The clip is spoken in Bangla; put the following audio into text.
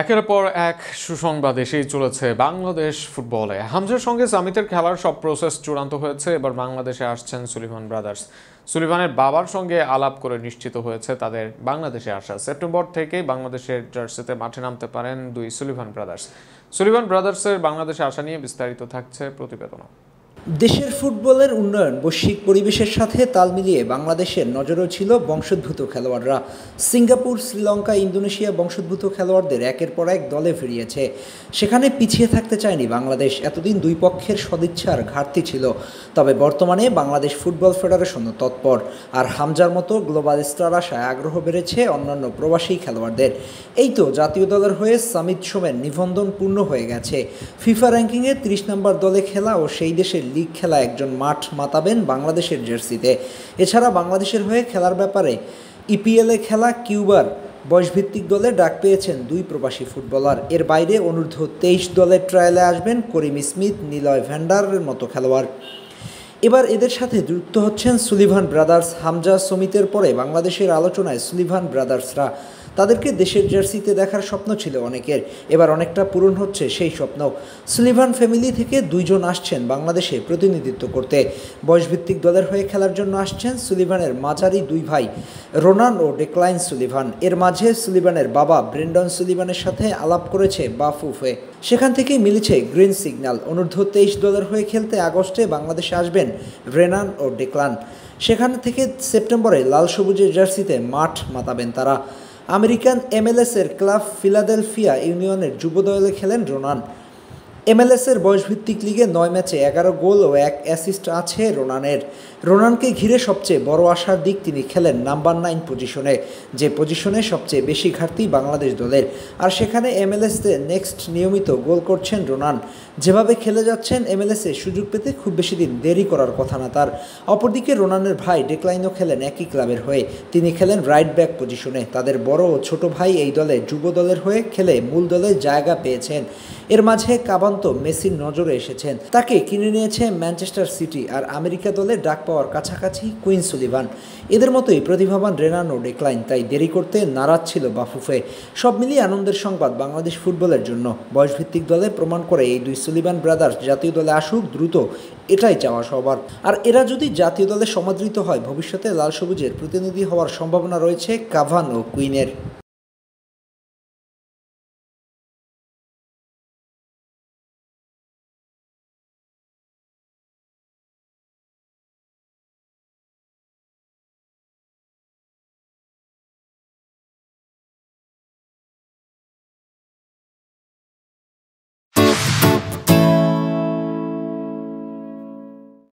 একের পর এক সুসংবাদ এসেই চলেছে বাংলাদেশ ফুটবলে। হামজার সঙ্গে সামিতের খেলার সব প্রসেস চূড়ান্ত হয়েছে। এবার বাংলাদেশে আসছেন সুলিভান ব্রাদার্স। সুলিভানের বাবার সঙ্গে আলাপ করে নিশ্চিত হয়েছে তাদের বাংলাদেশে আসা। সেপ্টেম্বর থেকেই বাংলাদেশের জার্সিতে মাঠে নামতে পারেন দুই সুলিভান ব্রাদার্স। সুলিভান ব্রাদার্সের বাংলাদেশে আসা নিয়ে বিস্তারিত থাকছে প্রতিবেদন। দেশের ফুটবলের উন্নয়ন বৈশ্বিক পরিবেশের সাথে তাল মিলিয়ে বাংলাদেশের নজরেও ছিল বংশোদ্ভূত খেলোয়াড়রা। সিঙ্গাপুর, শ্রীলঙ্কা, ইন্দোনেশিয়া বংশোদ্ভূত খেলোয়াড়দের একের পর এক দলে ফিরিয়েছে। সেখানে পিছিয়ে থাকতে চায়নি বাংলাদেশ। এতদিন দুই পক্ষের সদিচ্ছার ঘাটতি ছিল। তবে বর্তমানে বাংলাদেশ ফুটবল ফেডারেশনও তৎপর। আর হামজার মতো গ্লোবাল স্টার আসায় আগ্রহ বেড়েছে অন্যান্য প্রবাসী খেলোয়াড়দের। এই তো জাতীয় দলের হয়ে সামিত সোমের নিবন্ধন পূর্ণ হয়ে গেছে। ফিফা র্যাঙ্কিংয়ে 30 নম্বর দলে খেলা ও সেই দেশের লিগ খেলা একজন মাঠ মাতাবেন বাংলাদেশের জার্সিতে। এছাড়া বাংলাদেশের হয়ে খেলার ব্যাপারে ইপিএলে খেলা কিউবার বয়সভিত্তিক দলে ডাক পেয়েছেন দুই প্রবাসী ফুটবলার। এর বাইরে অনূর্ধ্ব 23 দলের ট্রায়ালে আসবেন করিম স্মিথ, নিলয় ভ্যান্ডারের মতো খেলোয়াড়। এবার এদের সাথে যুক্ত হচ্ছেন সুলিভান ব্রাদার্স। হামজা, সমিতের পরে বাংলাদেশের আলোচনায় সুলিভান ব্রাদার্সরা। তাদেরকে দেশের জার্সিতে দেখার স্বপ্ন ছিল অনেকের, এবার অনেকটা পূরণ হচ্ছে সেই স্বপ্ন। সুলিভান ফ্যামিলি থেকে দুইজন আসছেন বাংলাদেশে প্রতিনিধিত্ব করতে। বয়সভিত্তিক দলের হয়ে খেলার জন্য আসছেন সুলিভানের মাঝারি দুই ভাই রোনান ও ডেক্লাইন সুলিভান। এর মাঝে সুলিভানের বাবা ব্রেন্ডন সুলিভানের সাথে আলাপ করেছে বাফুফে। সেখান থেকেই মিলেছে গ্রিন সিগন্যাল। অনূর্ধ্ব 23 দলের হয়ে খেলতে আগস্টে বাংলাদেশে আসবেন রেনান ও ডেক্লান। সেখান থেকে সেপ্টেম্বরে লাল সবুজের জার্সিতে মাঠ মাতাবেন তারা। আমেরিকান এমএলএসের ক্লাব ফিলাডেলফিয়া ইউনিয়নের যুব দলে খেলেন রোনান। এমএলএসের বয়সভিত্তিক লিগে 9 ম্যাচে 11 গোল ও 1 অ্যাসিস্ট আছে রোনানের। রোনানকে ঘিরে সবচেয়ে বড় আশার দিক তিনি খেলেন নাম্বার 9 পজিশনে, যে পজিশনে সবচেয়ে বেশি ঘাটতি বাংলাদেশ দলের। আর সেখানে এমএলএসে নেক্সট নিয়মিত গোল করছেন রোনান। যেভাবে খেলে যাচ্ছেন এমএলএসে সুযোগ পেতে খুব বেশি দিন দেরি করার কথা না তার। অপরদিকে রোনানের ভাই ডেক্লাইনও খেলেন একই ক্লাবের হয়ে। তিনি খেলেন রাইট ব্যাক পজিশনে। তাদের বড় ও ছোট ভাই এই দলে যুব দলের হয়ে খেলে মূল দলে জায়গা পেয়েছেন। এর মাঝে কাবান্ত মেসির নজরে এসেছেন। তাকে কিনে নিয়েছে ম্যানচেস্টার সিটি। আর আমেরিকা দলে ডাক পাওয়ার কাছাকাছি কুইন সুলিভান। এদের মতোই প্রতিভাবান রেনান ও ডেক্লাইন, তাই দেরি করতে নারাজ ছিল বাফুফে। সব মিলিয়ে আনন্দের সংবাদ বাংলাদেশ ফুটবলের জন্য। বয়সভিত্তিক দলে প্রমাণ করে এই দুই সুলিভান ব্রাদার্স জাতীয় দলে আসুক দ্রুত, এটাই চাওয়া সবার। আর এরা যদি জাতীয় দলে সমাদৃত হয়, ভবিষ্যতে লাল সবুজের প্রতিনিধি হওয়ার সম্ভাবনা রয়েছে কাভান ও কুইনের।